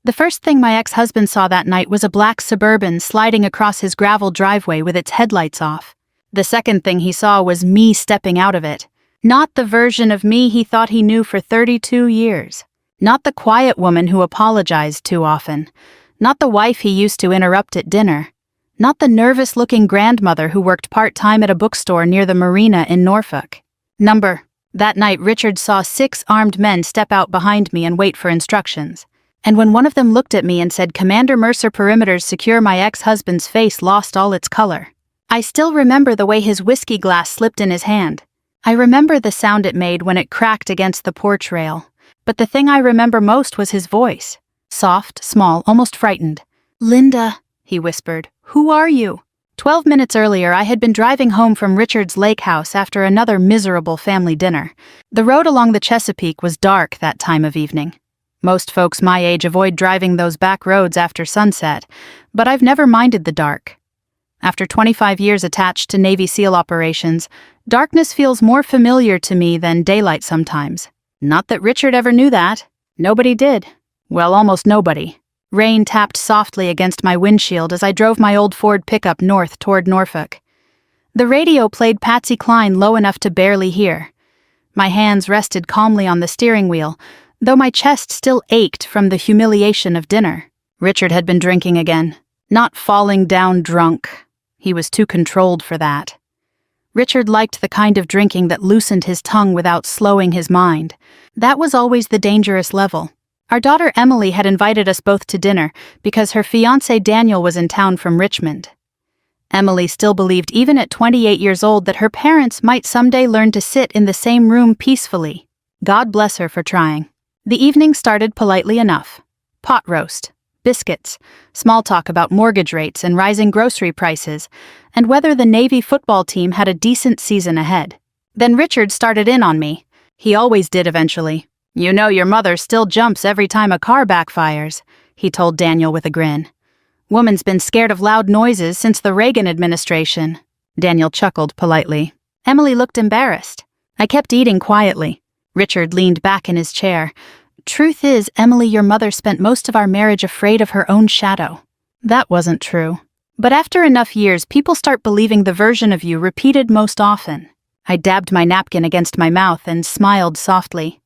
The first thing my ex-husband saw that night was a black Suburban sliding across his gravel driveway with its headlights off. The second thing he saw was me stepping out of it. Not the version of me he thought he knew for 32 years. Not the quiet woman who apologized too often. Not the wife he used to interrupt at dinner. Not the nervous-looking grandmother who worked part-time at a bookstore near the marina in Norfolk. That night Richard saw 6 armed men step out behind me and wait for instructions. And when one of them looked at me and said, "Commander Mercer, perimeters secure," my ex-husband's face lost all its color. I still remember the way his whiskey glass slipped in his hand. I remember the sound it made when it cracked against the porch rail. But the thing I remember most was his voice. Soft, small, almost frightened. "Linda," he whispered, "who are you?" 12 minutes earlier, I had been driving home from Richard's lake house after another miserable family dinner. The road along the Chesapeake was dark that time of evening. Most folks my age avoid driving those back roads after sunset, but I've never minded the dark. After 25 years attached to Navy SEAL operations, darkness feels more familiar to me than daylight sometimes. Not that Richard ever knew that. Nobody did. Well, almost nobody. Rain tapped softly against my windshield as I drove my old Ford pickup north toward Norfolk. The radio played Patsy Cline low enough to barely hear. My hands rested calmly on the steering wheel, though my chest still ached from the humiliation of dinner. Richard had been drinking again. Not falling down drunk. He was too controlled for that. Richard liked the kind of drinking that loosened his tongue without slowing his mind. That was always the dangerous level. Our daughter Emily had invited us both to dinner because her fiancé Daniel was in town from Richmond. Emily still believed, even at 28 years old, that her parents might someday learn to sit in the same room peacefully. God bless her for trying. The evening started politely enough. Pot roast, biscuits, small talk about mortgage rates and rising grocery prices, and whether the Navy football team had a decent season ahead. Then Richard started in on me. He always did eventually. "You know your mother still jumps every time a car backfires," he told Daniel with a grin. "Woman's been scared of loud noises since the Reagan administration." Daniel chuckled politely. Emily looked embarrassed. I kept eating quietly. Richard leaned back in his chair. "Truth is, Emily, your mother spent most of our marriage afraid of her own shadow." That wasn't true. But after enough years, people start believing the version of you repeated most often. I dabbed my napkin against my mouth and smiled softly.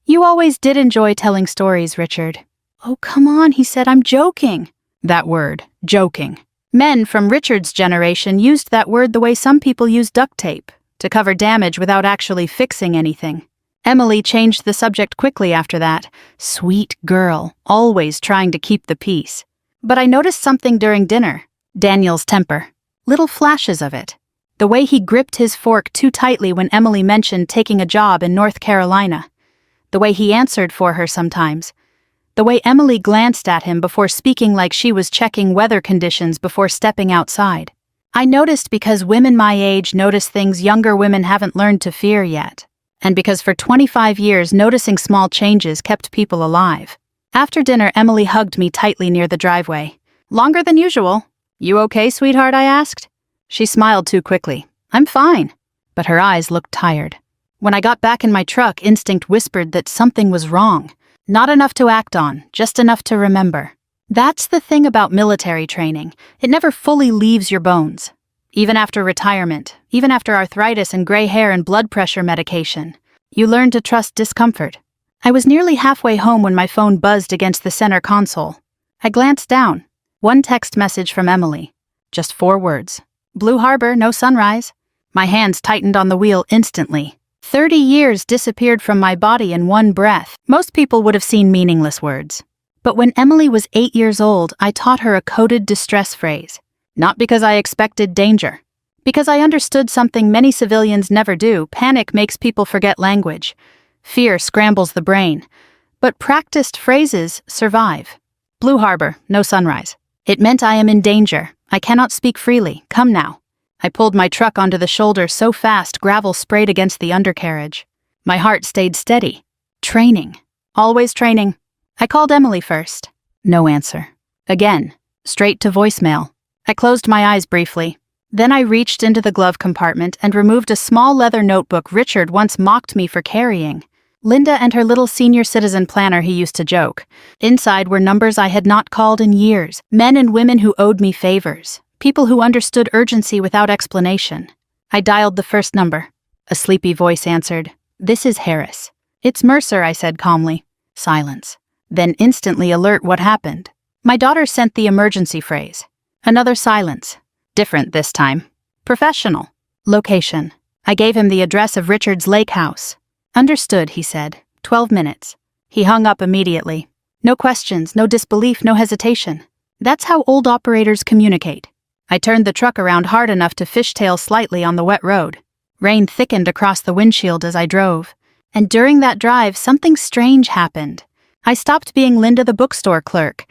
"You always did enjoy telling stories, Richard." "Oh, come on," he said, "I'm joking." That word, joking. Men from Richard's generation used that word the way some people use duct tape, to cover damage without actually fixing anything. Emily changed the subject quickly after that. Sweet girl, always trying to keep the peace. But I noticed something during dinner. Daniel's temper. Little flashes of it. The way he gripped his fork too tightly when Emily mentioned taking a job in North Carolina. The way he answered for her sometimes. The way Emily glanced at him before speaking like she was checking weather conditions before stepping outside. I noticed because women my age notice things younger women haven't learned to fear yet. And because for 25 years noticing small changes kept people alive. After dinner, Emily hugged me tightly near the driveway. "Longer than usual." "You okay, sweetheart?" I asked. She smiled too quickly. "I'm fine." But her eyes looked tired. When I got back in my truck, instinct whispered that something was wrong. Not enough to act on, just enough to remember. That's the thing about military training. It never fully leaves your bones. Even after retirement, even after arthritis and gray hair and blood pressure medication, you learn to trust discomfort. I was nearly halfway home when my phone buzzed against the center console. I glanced down. One text message from Emily. Just 4 words. "Blue Harbor, no sunrise." My hands tightened on the wheel instantly. 30 years disappeared from my body in one breath. Most people would have seen meaningless words. But when Emily was 8 years old, I taught her a coded distress phrase. Not because I expected danger. Because I understood something many civilians never do. Panic makes people forget language. Fear scrambles the brain. But practiced phrases survive. Blue Harbor, no sunrise. It meant I am in danger. I cannot speak freely. Come now. I pulled my truck onto the shoulder so fast gravel sprayed against the undercarriage. My heart stayed steady. Training. Always training. I called Emily first. No answer. Again. Straight to voicemail. I closed my eyes briefly. Then I reached into the glove compartment and removed a small leather notebook Richard once mocked me for carrying. Linda and her little senior citizen planner, he used to joke. Inside were numbers I had not called in years, men and women who owed me favors, people who understood urgency without explanation. I dialed the first number. A sleepy voice answered, "This is Harris." "It's Mercer," I said calmly. Silence. Then instantly alert what happened. My daughter sent the emergency phrase. Another silence. Different this time. Professional. Location. I gave him the address of Richard's lake house. "Understood," he said. 12 minutes. He hung up immediately. No questions, no disbelief, no hesitation. That's how old operators communicate. I turned the truck around hard enough to fishtail slightly on the wet road. Rain thickened across the windshield as I drove. And during that drive, something strange happened. I stopped being Linda the bookstore clerk,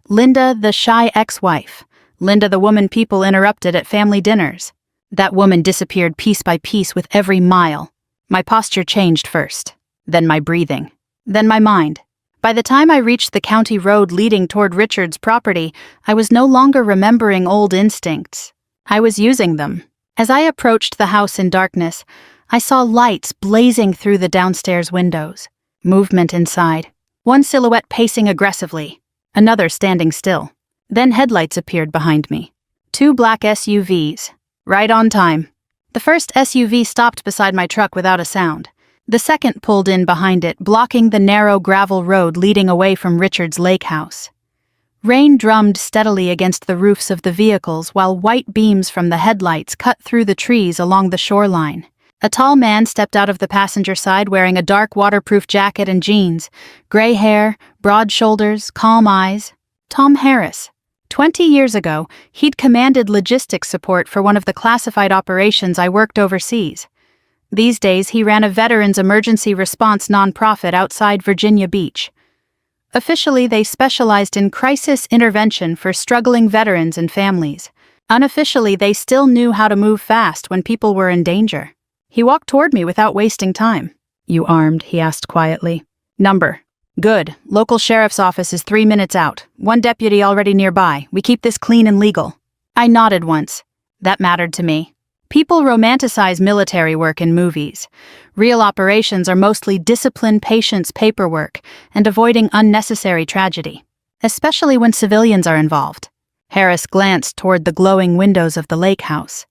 Linda the shy ex-wife, Linda the woman people interrupted at family dinners. That woman disappeared piece by piece with every mile. My posture changed first, then my breathing, then my mind. By the time I reached the county road leading toward Richard's property, I was no longer remembering old instincts. I was using them. As I approached the house in darkness, I saw lights blazing through the downstairs windows. Movement inside. One silhouette pacing aggressively, another standing still. Then headlights appeared behind me. 2 black SUVs. Right on time. The first SUV stopped beside my truck without a sound. The second pulled in behind it, blocking the narrow gravel road leading away from Richard's lake house. Rain drummed steadily against the roofs of the vehicles while white beams from the headlights cut through the trees along the shoreline. A tall man stepped out of the passenger side wearing a dark waterproof jacket and jeans, gray hair, broad shoulders, calm eyes. Tom Harris. 20 years ago, he'd commanded logistics support for one of the classified operations I worked overseas. These days, he ran a veterans emergency response nonprofit outside Virginia Beach. Officially, they specialized in crisis intervention for struggling veterans and families. Unofficially, they still knew how to move fast when people were in danger. He walked toward me without wasting time. "You armed?" he asked quietly. "Number." "Good. Local sheriff's office is 3 minutes out. 1 deputy already nearby. We keep this clean and legal." I nodded once. That mattered to me. People romanticize military work in movies. Real operations are mostly discipline, patience, paperwork, and avoiding unnecessary tragedy, especially when civilians are involved. Harris glanced toward the glowing windows of the lake house.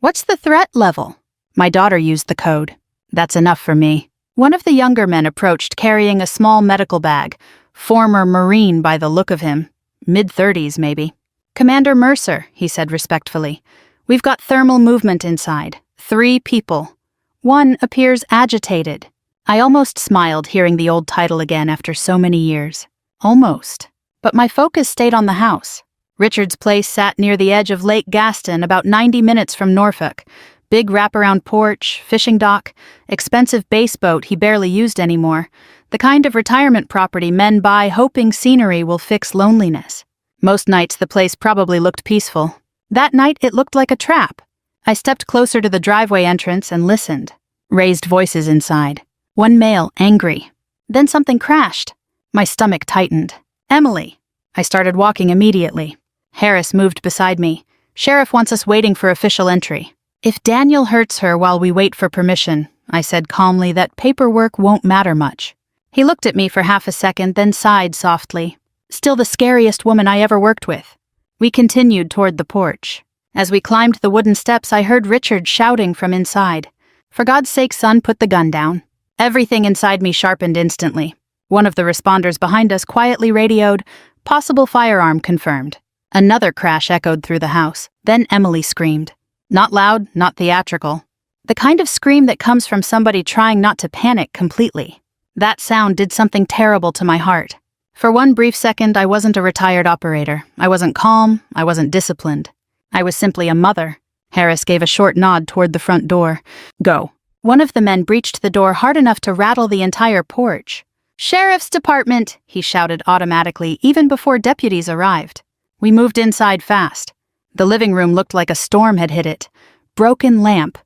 "What's the threat level?" My daughter used the code. That's enough for me. One of the younger men approached carrying a small medical bag, former Marine by the look of him, mid-30s maybe. "Commander Mercer," he said respectfully. "We've got thermal movement inside. 3 people. One appears agitated." I almost smiled hearing the old title again after so many years. Almost. But my focus stayed on the house. Richard's place sat near the edge of Lake Gaston, about 90 minutes from Norfolk. Big wraparound porch, fishing dock, expensive base boat he barely used anymore. The kind of retirement property men buy hoping scenery will fix loneliness. Most nights the place probably looked peaceful. That night it looked like a trap. I stepped closer to the driveway entrance and listened. Raised voices inside. One male, angry. Then something crashed. My stomach tightened. "Emily." I started walking immediately. Harris moved beside me. "Sheriff wants us waiting for official entry." "If Daniel hurts her while we wait for permission," I said calmly, "that paperwork won't matter much." He looked at me for half a second, then sighed softly. "Still the scariest woman I ever worked with." We continued toward the porch. As we climbed the wooden steps, I heard Richard shouting from inside. "For God's sake, son, put the gun down." Everything inside me sharpened instantly. One of the responders behind us quietly radioed, "Possible firearm confirmed." Another crash echoed through the house. Then Emily screamed. Not loud, not theatrical. The kind of scream that comes from somebody trying not to panic completely. That sound did something terrible to my heart. For one brief second, I wasn't a retired operator. I wasn't calm. I wasn't disciplined. I was simply a mother. Harris gave a short nod toward the front door. "Go." One of the men breached the door hard enough to rattle the entire porch. "Sheriff's Department," he shouted automatically, even before deputies arrived. We moved inside fast. The living room looked like a storm had hit it. Broken lamp.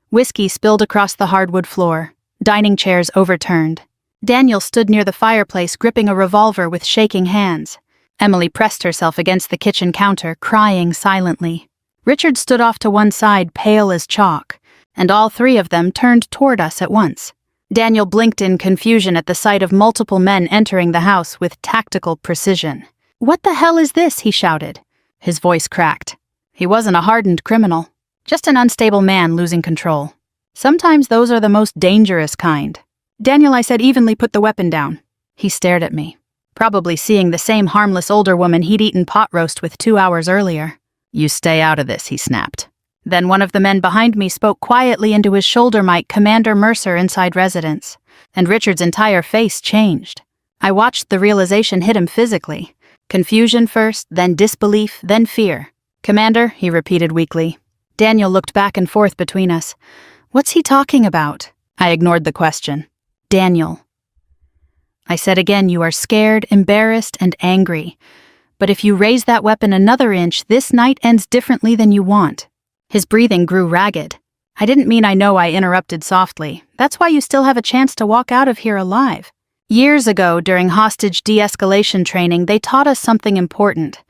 Whiskey spilled across the hardwood floor. Dining chairs overturned. Daniel stood near the fireplace gripping a revolver with shaking hands. Emily pressed herself against the kitchen counter, crying silently. Richard stood off to one side, pale as chalk, and all 3 of them turned toward us at once. Daniel blinked in confusion at the sight of multiple men entering the house with tactical precision. "What the hell is this?" he shouted. His voice cracked. He wasn't a hardened criminal, just an unstable man losing control. Sometimes those are the most dangerous kind. "Daniel," I said evenly, "put the weapon down." He stared at me, probably seeing the same harmless older woman he'd eaten pot roast with 2 hours earlier. "You stay out of this," he snapped. Then one of the men behind me spoke quietly into his shoulder mic, "Commander Mercer inside residence," and Richard's entire face changed. I watched the realization hit him physically. Confusion first, then disbelief, then fear. "Commander," he repeated weakly. Daniel looked back and forth between us. "What's he talking about?" I ignored the question. "Daniel." I said again, "You are scared, embarrassed, and angry. But if you raise that weapon another inch, this night ends differently than you want." His breathing grew ragged. "I didn't mean I know," I interrupted softly. "That's why you still have a chance to walk out of here alive." Years ago, during hostage de-escalation training, they taught us something important.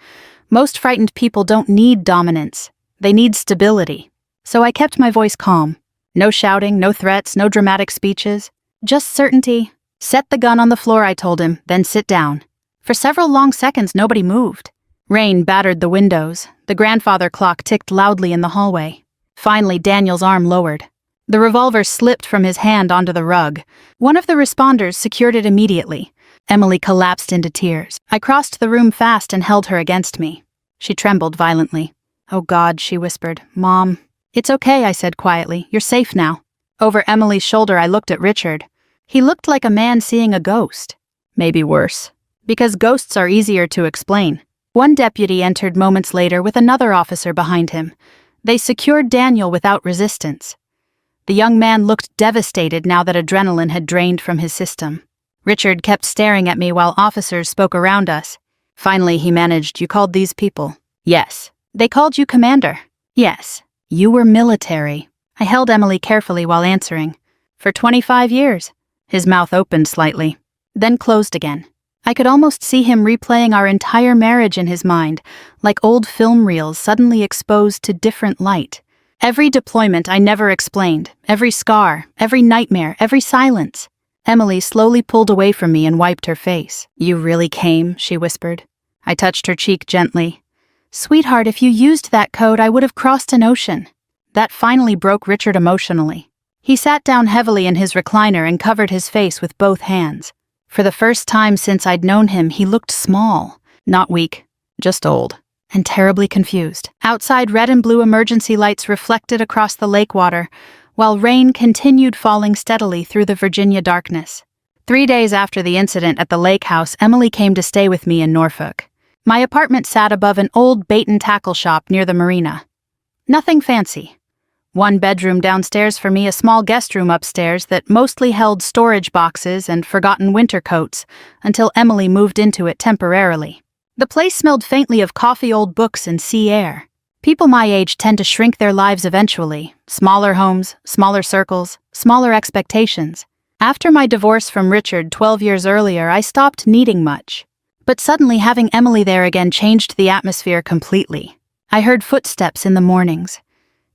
Most frightened people don't need dominance. They need stability. So I kept my voice calm. No shouting, no threats, no dramatic speeches. Just certainty. "Set the gun on the floor," I told him, "then sit down." For several long seconds, nobody moved. Rain battered the windows. The grandfather clock ticked loudly in the hallway. Finally, Daniel's arm lowered. The revolver slipped from his hand onto the rug. One of the responders secured it immediately. Emily collapsed into tears. I crossed the room fast and held her against me. She trembled violently. "Oh God," she whispered. "Mom." "It's okay," I said quietly. "You're safe now." Over Emily's shoulder, I looked at Richard. He looked like a man seeing a ghost. Maybe worse. Because ghosts are easier to explain. One deputy entered moments later with another officer behind him. They secured Daniel without resistance. The young man looked devastated now that adrenaline had drained from his system. Richard kept staring at me while officers spoke around us. Finally, he managed, "You called these people?" "Yes." "They called you commander?" "Yes." "You were military." I held Emily carefully while answering. "For 25 years. His mouth opened slightly, then closed again. I could almost see him replaying our entire marriage in his mind, like old film reels suddenly exposed to different light. Every deployment I never explained, every scar, every nightmare, every silence. Emily slowly pulled away from me and wiped her face. "You really came," she whispered. I touched her cheek gently. "Sweetheart, if you used that code, I would have crossed an ocean." That finally broke Richard emotionally. He sat down heavily in his recliner and covered his face with both hands. For the first time since I'd known him, he looked small, not weak, just old, and terribly confused. Outside, red and blue emergency lights reflected across the lake water, while rain continued falling steadily through the Virginia darkness. 3 days after the incident at the lake house, Emily came to stay with me in Norfolk. My apartment sat above an old bait-and-tackle shop near the marina. Nothing fancy. One bedroom downstairs for me, a small guest room upstairs that mostly held storage boxes and forgotten winter coats until Emily moved into it temporarily. The place smelled faintly of coffee, old books, and sea air. People my age tend to shrink their lives eventually. Smaller homes, smaller circles, smaller expectations. After my divorce from Richard 12 years earlier, I stopped needing much. But suddenly having Emily there again changed the atmosphere completely. I heard footsteps in the mornings.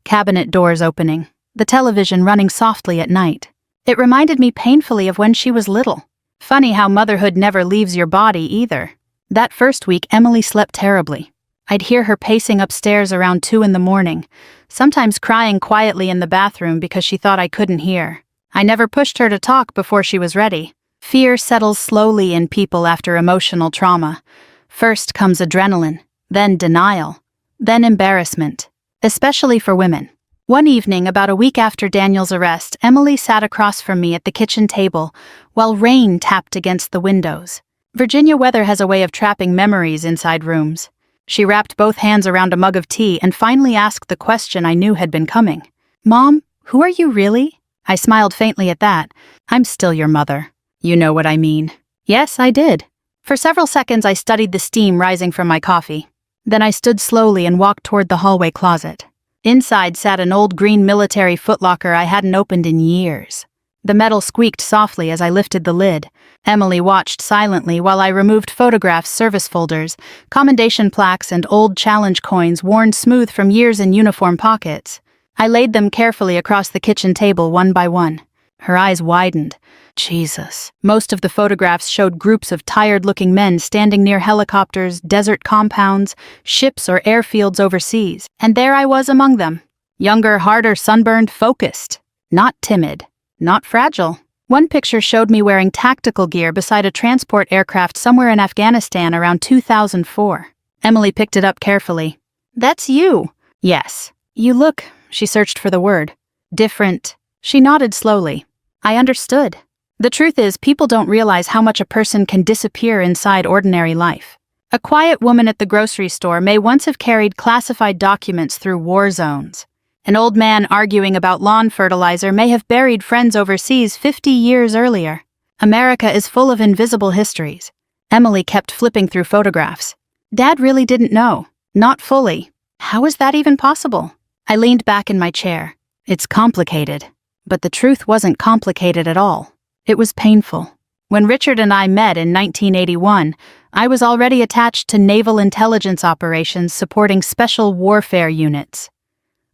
Cabinet doors opening, the television running softly at night. It reminded me painfully of when she was little. Funny how motherhood never leaves your body either. That first week, Emily slept terribly. I'd hear her pacing upstairs around 2 in the morning, sometimes crying quietly in the bathroom because she thought I couldn't hear. I never pushed her to talk before she was ready. Fear settles slowly in people after emotional trauma. First comes adrenaline, then denial, then embarrassment. Especially for women. One evening, about a week after Daniel's arrest, Emily sat across from me at the kitchen table while rain tapped against the windows. Virginia weather has a way of trapping memories inside rooms. She wrapped both hands around a mug of tea and finally asked the question I knew had been coming. "Mom, who are you really?" I smiled faintly at that. "I'm still your mother. You know what I mean." Yes, I did. For several seconds I studied the steam rising from my coffee. Then I stood slowly and walked toward the hallway closet. Inside sat an old green military footlocker I hadn't opened in years. The metal squeaked softly as I lifted the lid. Emily watched silently while I removed photographs, service folders, commendation plaques, and old challenge coins worn smooth from years in uniform pockets. I laid them carefully across the kitchen table one by one. Her eyes widened. Jesus. Most of the photographs showed groups of tired-looking men standing near helicopters, desert compounds, ships or airfields overseas, and there I was among them. Younger, harder, sunburned, focused. Not timid. Not fragile. One picture showed me wearing tactical gear beside a transport aircraft somewhere in Afghanistan around 2004. Emily picked it up carefully. "That's you." "Yes. You look," she searched for the word. "Different." She nodded slowly. I understood. The truth is, people don't realize how much a person can disappear inside ordinary life. A quiet woman at the grocery store may once have carried classified documents through war zones. An old man arguing about lawn fertilizer may have buried friends overseas 50 years earlier. America is full of invisible histories. Emily kept flipping through photographs. Dad really didn't know. Not fully. How is that even possible? I leaned back in my chair. It's complicated. But the truth wasn't complicated at all. It was painful. When Richard and I met in 1981, I was already attached to naval intelligence operations supporting special warfare units.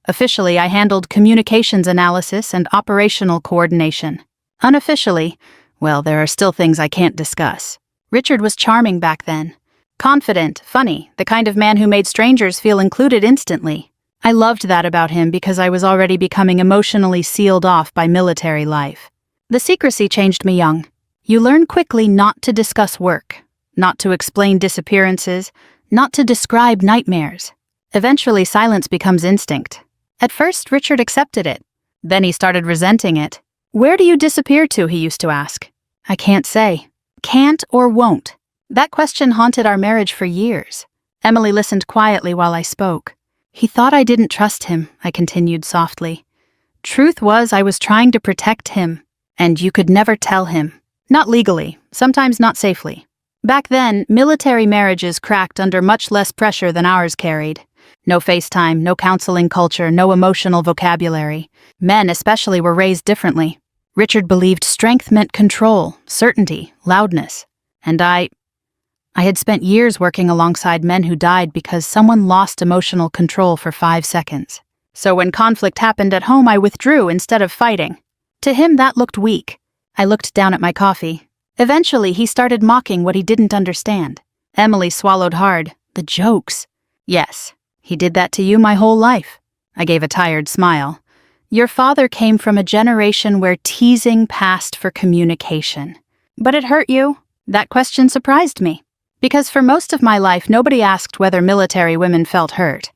Officially, I handled communications analysis and operational coordination. Unofficially, well, there are still things I can't discuss. Richard was charming back then. Confident, funny, the kind of man who made strangers feel included instantly. I loved that about him because I was already becoming emotionally sealed off by military life. The secrecy changed me young. You learn quickly not to discuss work, not to explain disappearances, not to describe nightmares. Eventually, silence becomes instinct. At first, Richard accepted it. Then he started resenting it. "Where do you disappear to?" he used to ask. I can't say. Can't or won't. That question haunted our marriage for years. Emily listened quietly while I spoke. "He thought I didn't trust him," I continued softly. "Truth was, I was trying to protect him. And you could never tell him. Not legally, sometimes not safely. Back then, military marriages cracked under much less pressure than ours carried. No FaceTime, no counseling culture, no emotional vocabulary. Men especially were raised differently. Richard believed strength meant control, certainty, loudness. And I had spent years working alongside men who died because someone lost emotional control for 5 seconds. So when conflict happened at home, I withdrew instead of fighting. To him, that looked weak. I looked down at my coffee. Eventually, he started mocking what he didn't understand. Emily swallowed hard. The jokes. "Yes, he did that to you my whole life." I gave a tired smile. "Your father came from a generation where teasing passed for communication. But it hurt you?" That question surprised me. Because for most of my life, nobody asked whether military women felt hurt.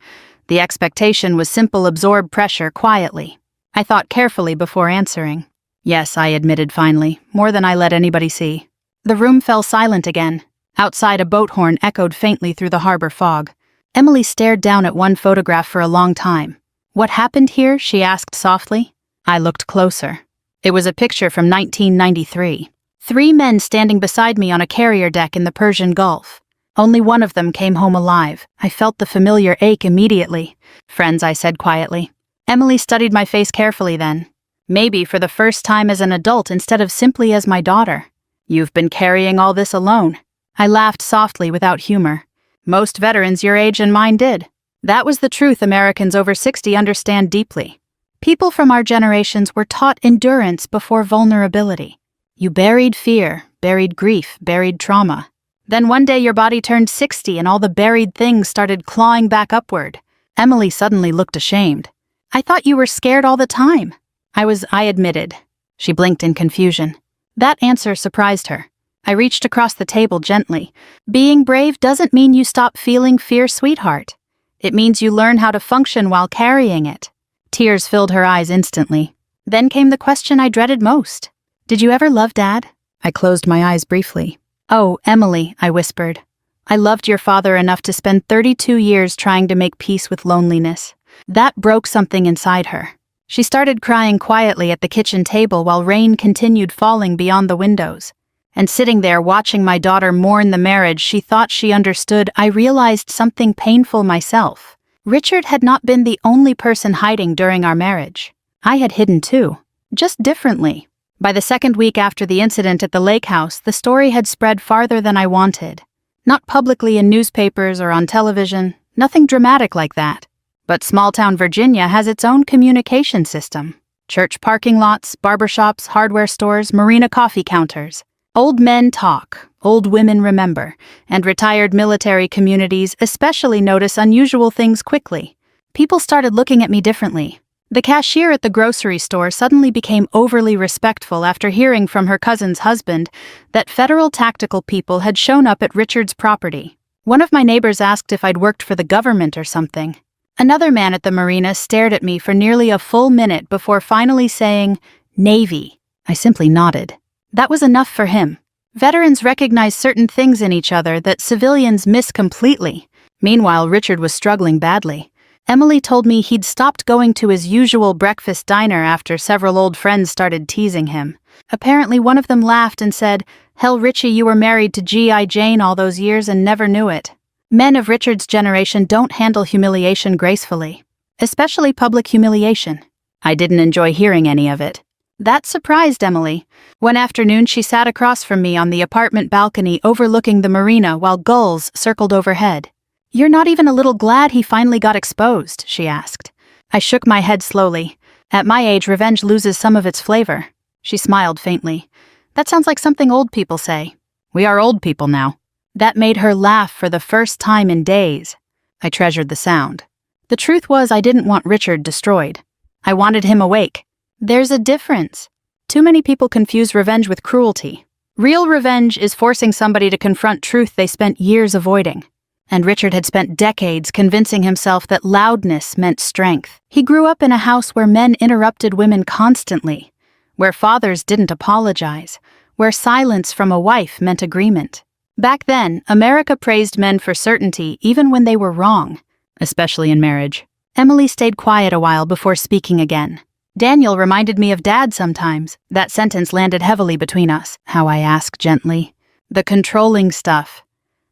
The expectation was simple absorb pressure quietly. I thought carefully before answering. "Yes," I admitted finally, more than I let anybody see. The room fell silent again. Outside, a boat horn echoed faintly through the harbor fog. Emily stared down at one photograph for a long time. "What happened here?" she asked softly. I looked closer. It was a picture from 1993. 3 men standing beside me on a carrier deck in the Persian Gulf. Only one of them came home alive. I felt the familiar ache immediately. "Friends," I said quietly. Emily studied my face carefully then. Maybe for the first time as an adult instead of simply as my daughter. "You've been carrying all this alone." I laughed softly without humor. Most veterans your age and mine did. That was the truth Americans over 60 understand deeply. People from our generations were taught endurance before vulnerability. You buried fear, buried grief, buried trauma. Then one day your body turned 60 and all the buried things started clawing back upward. Emily suddenly looked ashamed. "I thought you were scared all the time." I admitted. She blinked in confusion. That answer surprised her. I reached across the table gently. "Being brave doesn't mean you stop feeling fear, sweetheart. It means you learn how to function while carrying it." Tears filled her eyes instantly. Then came the question I dreaded most. "Did you ever love Dad?" I closed my eyes briefly. "Oh, Emily," I whispered. "I loved your father enough to spend 32 years trying to make peace with loneliness." That broke something inside her. She started crying quietly at the kitchen table while rain continued falling beyond the windows. And sitting there watching my daughter mourn the marriage she thought she understood, I realized something painful myself. Richard had not been the only person hiding during our marriage. I had hidden too, just differently. By the second week after the incident at the lake house, the story had spread farther than I wanted. Not publicly in newspapers or on television, nothing dramatic like that. But small-town Virginia has its own communication system. Church parking lots, barbershops, hardware stores, marina coffee counters. Old men talk, old women remember, and retired military communities especially notice unusual things quickly. People started looking at me differently. The cashier at the grocery store suddenly became overly respectful after hearing from her cousin's husband that federal tactical people had shown up at Richard's property. One of my neighbors asked if I'd worked for the government or something. Another man at the marina stared at me for nearly a full minute before finally saying, "Navy." I simply nodded. That was enough for him. Veterans recognize certain things in each other that civilians miss completely. Meanwhile, Richard was struggling badly. Emily told me he'd stopped going to his usual breakfast diner after several old friends started teasing him. Apparently one of them laughed and said, "Hell, Richie, you were married to G.I. Jane all those years and never knew it." Men of Richard's generation don't handle humiliation gracefully, especially public humiliation. I didn't enjoy hearing any of it. That surprised Emily. One afternoon she sat across from me on the apartment balcony overlooking the marina while gulls circled overhead. "You're not even a little glad he finally got exposed?" she asked. I shook my head slowly. At my age, revenge loses some of its flavor. She smiled faintly. "That sounds like something old people say." "We are old people now." That made her laugh for the first time in days. I treasured the sound. The truth was I didn't want Richard destroyed. I wanted him awake. There's a difference. Too many people confuse revenge with cruelty. Real revenge is forcing somebody to confront truth they spent years avoiding. And Richard had spent decades convincing himself that loudness meant strength. He grew up in a house where men interrupted women constantly, where fathers didn't apologize, where silence from a wife meant agreement. Back then, America praised men for certainty even when they were wrong, especially in marriage. Emily stayed quiet a while before speaking again. "Daniel reminded me of Dad sometimes." That sentence landed heavily between us. How I asked gently. "The controlling stuff."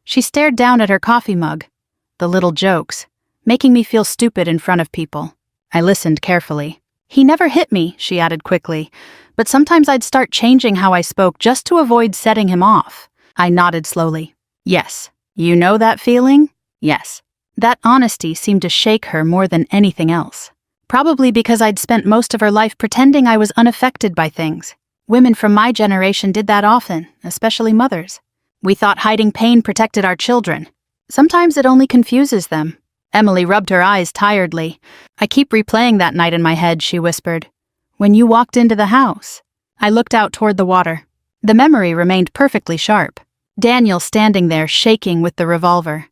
She stared down at her coffee mug. "The little jokes, making me feel stupid in front of people." I listened carefully. "He never hit me," she added quickly, "but sometimes I'd start changing how I spoke just to avoid setting him off." I nodded slowly. "Yes. You know that feeling?" "Yes." That honesty seemed to shake her more than anything else. Probably because I'd spent most of her life pretending I was unaffected by things. Women from my generation did that often, especially mothers. We thought hiding pain protected our children. Sometimes it only confuses them. Emily rubbed her eyes tiredly. "I keep replaying that night in my head," she whispered. "When you walked into the house." I looked out toward the water. The memory remained perfectly sharp. Daniel standing there shaking with the revolver.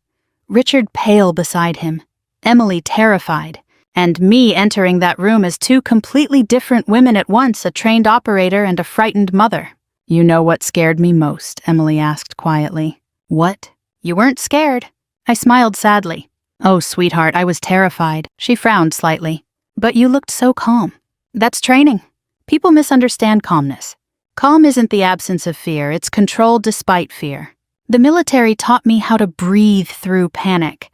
Richard pale beside him. Emily terrified. And me entering that room as two completely different women at once, a trained operator and a frightened mother. "You know what scared me most?" Emily asked quietly. "What?" "You weren't scared." I smiled sadly. "Oh, sweetheart, I was terrified." She frowned slightly. "But you looked so calm." "That's training. People misunderstand calmness. Calm isn't the absence of fear, it's control despite fear. The military taught me how to breathe through panic,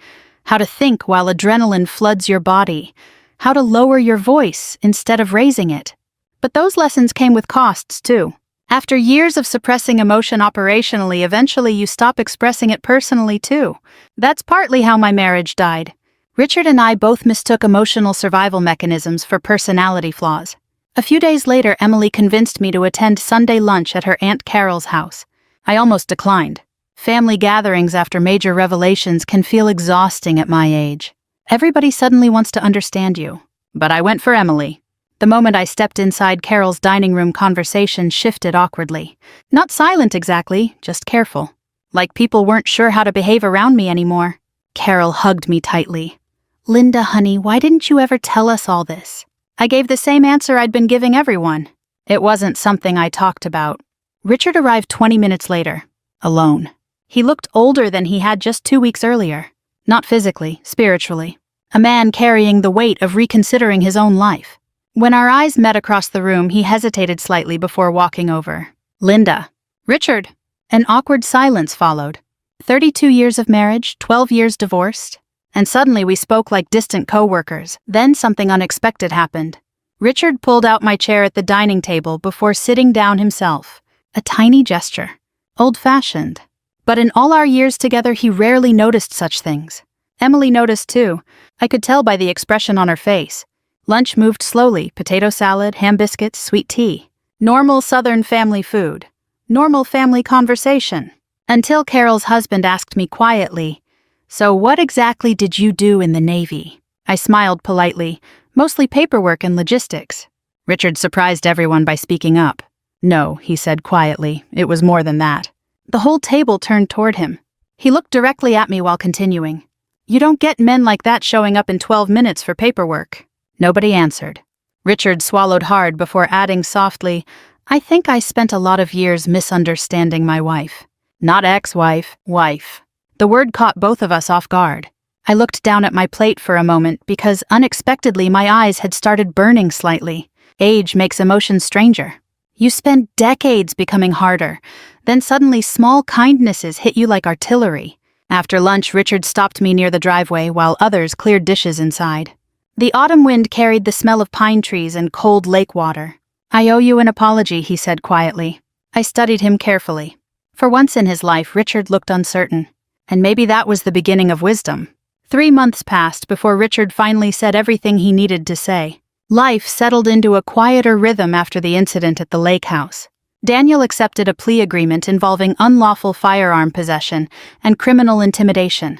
how to think while adrenaline floods your body, how to lower your voice instead of raising it. But those lessons came with costs, too. After years of suppressing emotion operationally, eventually you stop expressing it personally, too. That's partly how my marriage died. Richard and I both mistook emotional survival mechanisms for personality flaws. A few days later, Emily convinced me to attend Sunday lunch at her Aunt Carol's house. I almost declined. Family gatherings after major revelations can feel exhausting at my age. Everybody suddenly wants to understand you. But I went for Emily. The moment I stepped inside, Carol's dining room conversation shifted awkwardly. Not silent exactly, just careful. Like people weren't sure how to behave around me anymore. Carol hugged me tightly. "Linda, honey, why didn't you ever tell us all this?" I gave the same answer I'd been giving everyone. It wasn't something I talked about. Richard arrived 20 minutes later, alone. He looked older than he had just 2 weeks earlier. Not physically, spiritually. A man carrying the weight of reconsidering his own life. When our eyes met across the room, he hesitated slightly before walking over. "Linda." "Richard." An awkward silence followed. 32 years of marriage, 12 years divorced. And suddenly we spoke like distant co-workers. Then something unexpected happened. Richard pulled out my chair at the dining table before sitting down himself. A tiny gesture. Old-fashioned. But in all our years together, he rarely noticed such things. Emily noticed too. I could tell by the expression on her face. Lunch moved slowly: potato salad, ham biscuits, sweet tea. Normal Southern family food. Normal family conversation. Until Carol's husband asked me quietly, "So what exactly did you do in the Navy?" I smiled politely. "Mostly paperwork and logistics." Richard surprised everyone by speaking up. "No," he said quietly, "it was more than that." The whole table turned toward him. He looked directly at me while continuing. "You don't get men like that showing up in 12 minutes for paperwork." Nobody answered. Richard swallowed hard before adding softly, "I think I spent a lot of years misunderstanding my wife. Not ex-wife, wife." The word caught both of us off guard. I looked down at my plate for a moment because unexpectedly my eyes had started burning slightly. Age makes emotions stranger. You spend decades becoming harder, then suddenly small kindnesses hit you like artillery. After lunch, Richard stopped me near the driveway while others cleared dishes inside. The autumn wind carried the smell of pine trees and cold lake water. "I owe you an apology," he said quietly. I studied him carefully. For once in his life, Richard looked uncertain. And maybe that was the beginning of wisdom. 3 months passed before Richard finally said everything he needed to say. Life settled into a quieter rhythm after the incident at the lake house. Daniel accepted a plea agreement involving unlawful firearm possession and criminal intimidation.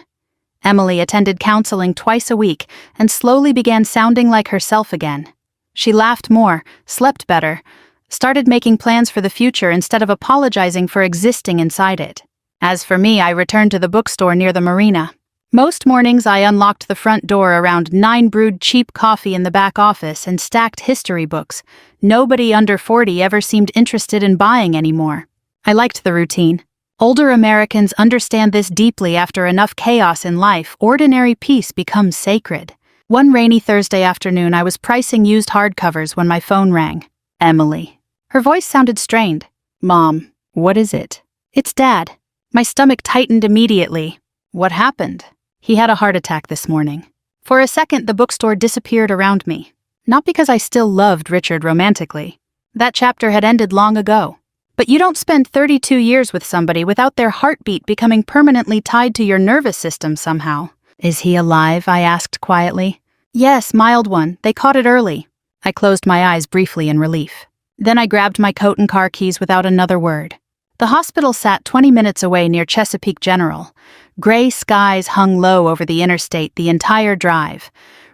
Emily attended counseling twice a week and slowly began sounding like herself again. She laughed more, slept better, started making plans for the future instead of apologizing for existing inside it. As for me, I returned to the bookstore near the marina. Most mornings I unlocked the front door around 9, brewed cheap coffee in the back office, and stacked history books. Nobody under 40 ever seemed interested in buying anymore. I liked the routine. Older Americans understand this deeply. After enough chaos in life, ordinary peace becomes sacred. One rainy Thursday afternoon, I was pricing used hardcovers when my phone rang. Emily. Her voice sounded strained. "Mom, what is it?" "It's Dad." My stomach tightened immediately. What happened? "He had a heart attack this morning." For a second, the bookstore disappeared around me. Not because I still loved Richard romantically. That chapter had ended long ago. But you don't spend 32 years with somebody without their heartbeat becoming permanently tied to your nervous system somehow. "Is he alive?" I asked quietly. "Yes, mild one. They caught it early." I closed my eyes briefly in relief. Then I grabbed my coat and car keys without another word. The hospital sat 20 minutes away near Chesapeake General. Gray skies hung low over the interstate the entire drive.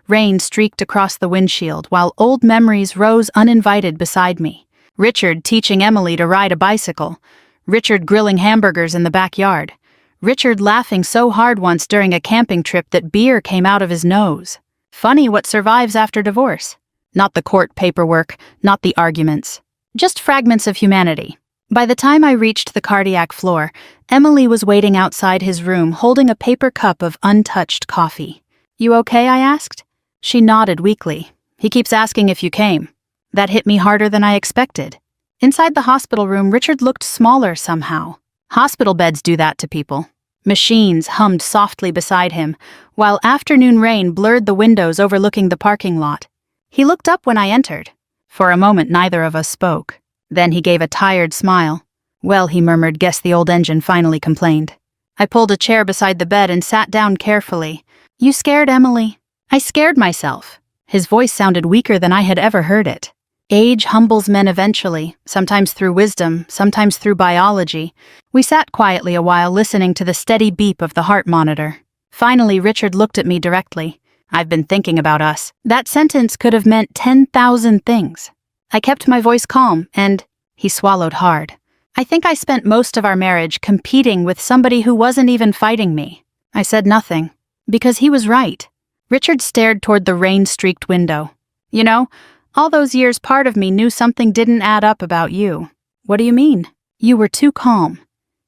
Rain streaked across the windshield while old memories rose uninvited beside me. Richard teaching Emily to ride a bicycle. Richard grilling hamburgers in the backyard. Richard laughing so hard once during a camping trip that beer came out of his nose. Funny what survives after divorce. Not the court paperwork, not the arguments. Just fragments of humanity. By the time I reached the cardiac floor, Emily was waiting outside his room holding a paper cup of untouched coffee. "You okay?" I asked. She nodded weakly. "He keeps asking if you came." That hit me harder than I expected. Inside the hospital room, Richard looked smaller somehow. Hospital beds do that to people. Machines hummed softly beside him, while afternoon rain blurred the windows overlooking the parking lot. He looked up when I entered. For a moment, neither of us spoke. Then he gave a tired smile. "Well," he murmured, "guess the old engine finally complained." I pulled a chair beside the bed and sat down carefully. "You scared Emily?" "I scared myself." His voice sounded weaker than I had ever heard it. Age humbles men eventually, sometimes through wisdom, sometimes through biology. We sat quietly a while listening to the steady beep of the heart monitor. Finally, Richard looked at me directly. "I've been thinking about us." That sentence could have meant 10,000 things. I kept my voice calm, and he swallowed hard. "I think I spent most of our marriage competing with somebody who wasn't even fighting me." I said nothing, because he was right. Richard stared toward the rain-streaked window. "You know, all those years part of me knew something didn't add up about you." "What do you mean?" "You were too calm."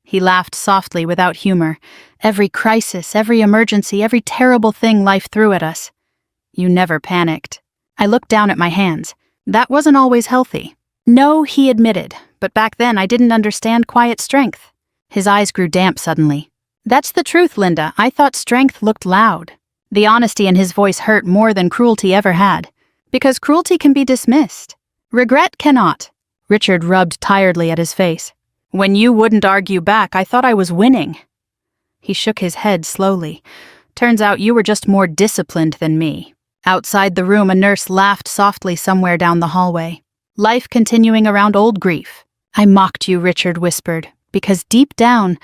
He laughed softly without humor. "Every crisis, every emergency, every terrible thing life threw at us. You never panicked." I looked down at my hands. That wasn't always healthy. "No," he admitted, "but back then I didn't understand quiet strength." His eyes grew damp suddenly. "That's the truth, Linda. I thought strength looked loud." The honesty in his voice hurt more than cruelty ever had. Because cruelty can be dismissed. Regret cannot. Richard rubbed tiredly at his face. "When you wouldn't argue back, I thought I was winning." He shook his head slowly. "Turns out you were just more disciplined than me." Outside the room, a nurse laughed softly somewhere down the hallway. Life continuing around old grief. I mocked you, Richard whispered, because deep down,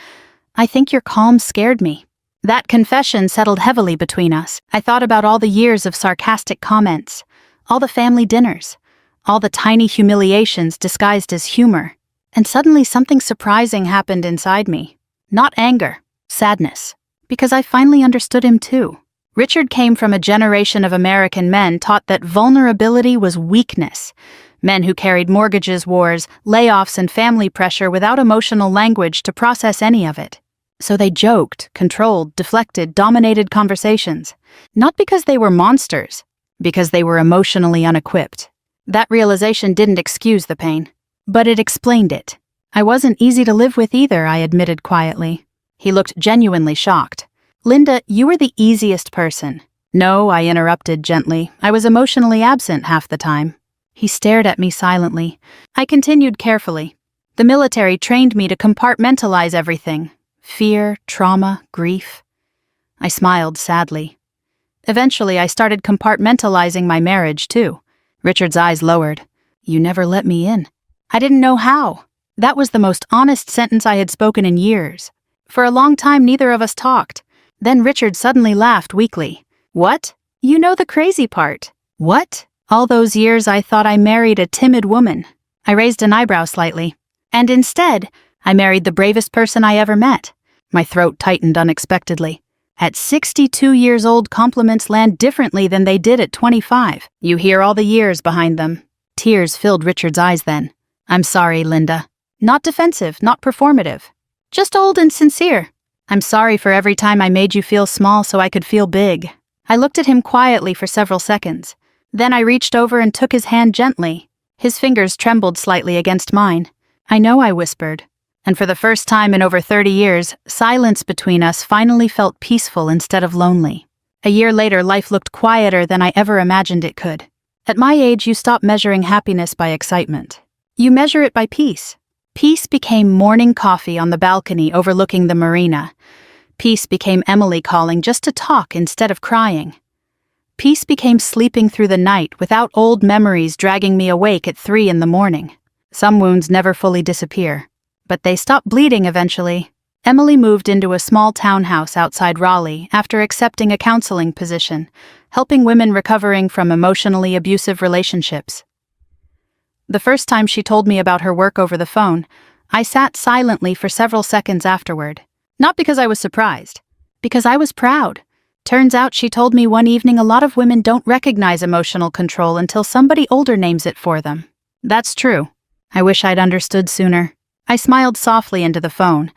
I think your calm scared me. That confession settled heavily between us. I thought about all the years of sarcastic comments, all the family dinners, all the tiny humiliations disguised as humor, and suddenly something surprising happened inside me. Not anger, sadness, because I finally understood him too. Richard came from a generation of American men taught that vulnerability was weakness. Men who carried mortgages, wars, layoffs, and family pressure without emotional language to process any of it. So they joked, controlled, deflected, dominated conversations. Not because they were monsters, because they were emotionally unequipped. That realization didn't excuse the pain, but it explained it. I wasn't easy to live with either, I admitted quietly. He looked genuinely shocked. Linda, you were the easiest person. No, I interrupted gently. I was emotionally absent half the time. He stared at me silently. I continued carefully. The military trained me to compartmentalize everything. Fear, trauma, grief. I smiled sadly. Eventually, I started compartmentalizing my marriage, too. Richard's eyes lowered. You never let me in. I didn't know how. That was the most honest sentence I had spoken in years. For a long time, neither of us talked. Then Richard suddenly laughed weakly. What? You know the crazy part. What? All those years I thought I married a timid woman. I raised an eyebrow slightly. And instead, I married the bravest person I ever met. My throat tightened unexpectedly. At 62 years old, compliments land differently than they did at 25. You hear all the years behind them. Tears filled Richard's eyes then. I'm sorry, Linda. Not defensive, not performative. Just old and sincere. I'm sorry for every time I made you feel small so I could feel big. I looked at him quietly for several seconds. Then I reached over and took his hand gently. His fingers trembled slightly against mine. I know, I whispered. And for the first time in over 30 years, silence between us finally felt peaceful instead of lonely. A year later, life looked quieter than I ever imagined it could. At my age, you stop measuring happiness by excitement. You measure it by peace. Peace became morning coffee on the balcony overlooking the marina. Peace became Emily calling just to talk instead of crying. Peace became sleeping through the night without old memories dragging me awake at 3 a.m. Some wounds never fully disappear, but they stop bleeding eventually. Emily moved into a small townhouse outside Raleigh after accepting a counseling position, helping women recovering from emotionally abusive relationships. The first time she told me about her work over the phone, I sat silently for several seconds afterward. Not because I was surprised, because I was proud. Turns out, she told me one evening, a lot of women don't recognize emotional control until somebody older names it for them. That's true. I wish I'd understood sooner. I smiled softly into the phone.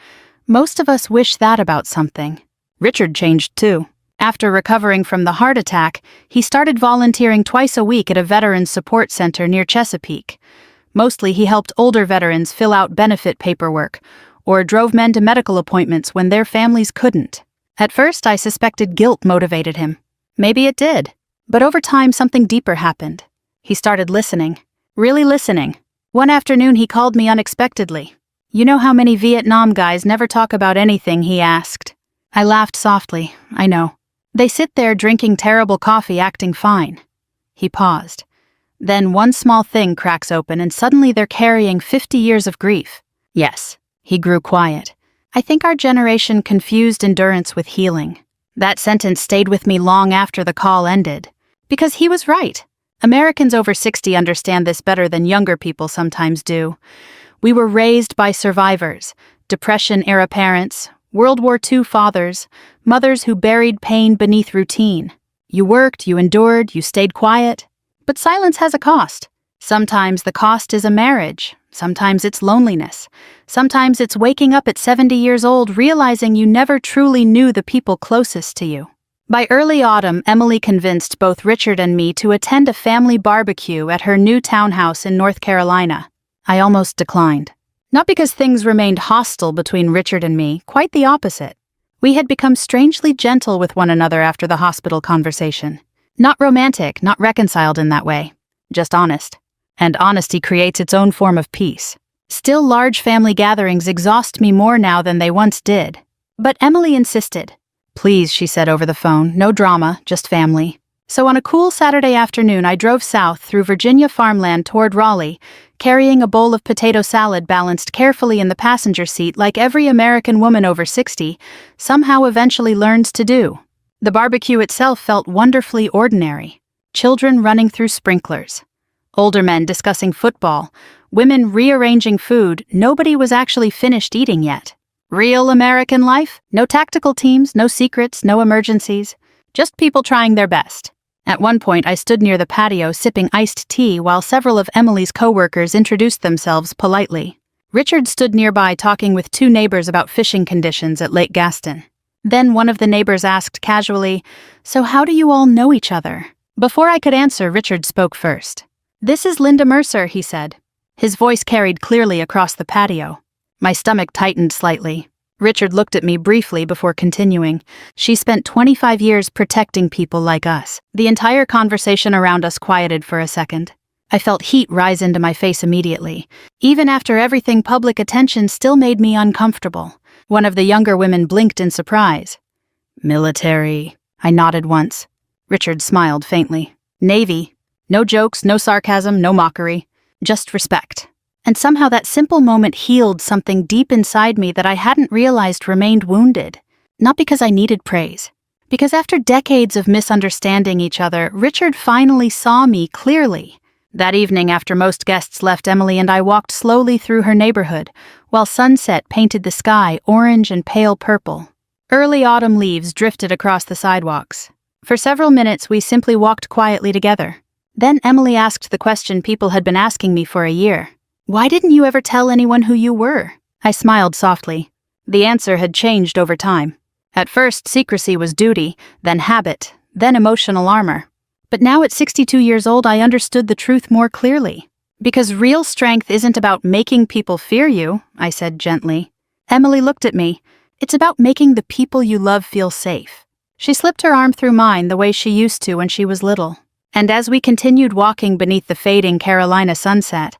Most of us wish that about something. Richard changed too. After recovering from the heart attack, he started volunteering twice a week at a veterans support center near Chesapeake. Mostly he helped older veterans fill out benefit paperwork, or drove men to medical appointments when their families couldn't. At first, I suspected guilt motivated him. Maybe it did. But over time, something deeper happened. He started listening. Really listening. One afternoon, he called me unexpectedly. You know how many Vietnam guys never talk about anything, he asked. I laughed softly. I know. They sit there drinking terrible coffee, acting fine. He paused. Then one small thing cracks open and suddenly they're carrying 50 years of grief. Yes. He grew quiet. I think our generation confused endurance with healing. That sentence stayed with me long after the call ended. Because he was right. Americans over 60 understand this better than younger people sometimes do. We were raised by survivors, Depression-era parents, World War II fathers, mothers who buried pain beneath routine. You worked, you endured, you stayed quiet. But silence has a cost. Sometimes the cost is a marriage. Sometimes it's loneliness. Sometimes it's waking up at 70 years old realizing you never truly knew the people closest to you. By early autumn, Emily convinced both Richard and me to attend a family barbecue at her new townhouse in North Carolina. I almost declined. Not because things remained hostile between Richard and me, quite the opposite. We had become strangely gentle with one another after the hospital conversation. Not romantic, not reconciled in that way. Just honest. And honesty creates its own form of peace. Still, large family gatherings exhaust me more now than they once did. But Emily insisted. Please, she said over the phone, no drama, just family. So on a cool Saturday afternoon, I drove south through Virginia farmland toward Raleigh, carrying a bowl of potato salad balanced carefully in the passenger seat like every American woman over 60 somehow eventually learns to do. The barbecue itself felt wonderfully ordinary. Children running through sprinklers. Older men discussing football. Women rearranging food. Nobody was actually finished eating yet. Real American life? No tactical teams, no secrets, no emergencies. Just people trying their best. At one point, I stood near the patio sipping iced tea while several of Emily's co-workers introduced themselves politely. Richard stood nearby talking with two neighbors about fishing conditions at Lake Gaston. Then one of the neighbors asked casually, "So how do you all know each other?" Before I could answer, Richard spoke first. "This is Linda Mercer," he said. His voice carried clearly across the patio. My stomach tightened slightly. Richard looked at me briefly before continuing. "She spent 25 years protecting people like us." The entire conversation around us quieted for a second. I felt heat rise into my face immediately. Even after everything, public attention still made me uncomfortable. One of the younger women blinked in surprise. "Military." I nodded once. Richard smiled faintly. "Navy. No jokes, no sarcasm, no mockery. Just respect." And somehow that simple moment healed something deep inside me that I hadn't realized remained wounded. Not because I needed praise. Because after decades of misunderstanding each other, Richard finally saw me clearly. That evening, after most guests left, Emily and I walked slowly through her neighborhood, while sunset painted the sky orange and pale purple. Early autumn leaves drifted across the sidewalks. For several minutes, we simply walked quietly together. Then Emily asked the question people had been asking me for a year. "Why didn't you ever tell anyone who you were?" I smiled softly. The answer had changed over time. At first, secrecy was duty, then habit, then emotional armor. But now at 62 years old, I understood the truth more clearly. Because real strength isn't about making people fear you, I said gently. Emily looked at me. It's about making the people you love feel safe. She slipped her arm through mine the way she used to when she was little. And as we continued walking beneath the fading Carolina sunset,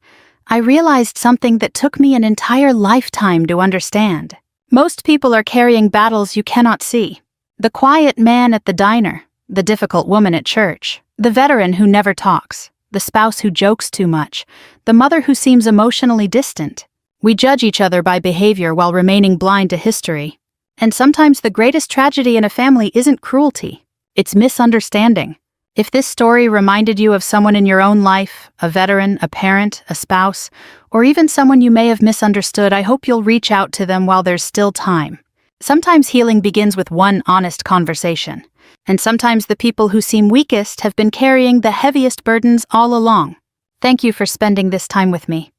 I realized something that took me an entire lifetime to understand. Most people are carrying battles you cannot see. The quiet man at the diner, the difficult woman at church, the veteran who never talks, the spouse who jokes too much, the mother who seems emotionally distant. We judge each other by behavior while remaining blind to history. And sometimes the greatest tragedy in a family isn't cruelty, it's misunderstanding. If this story reminded you of someone in your own life, a veteran, a parent, a spouse, or even someone you may have misunderstood, I hope you'll reach out to them while there's still time. Sometimes healing begins with one honest conversation. And sometimes the people who seem weakest have been carrying the heaviest burdens all along. Thank you for spending this time with me.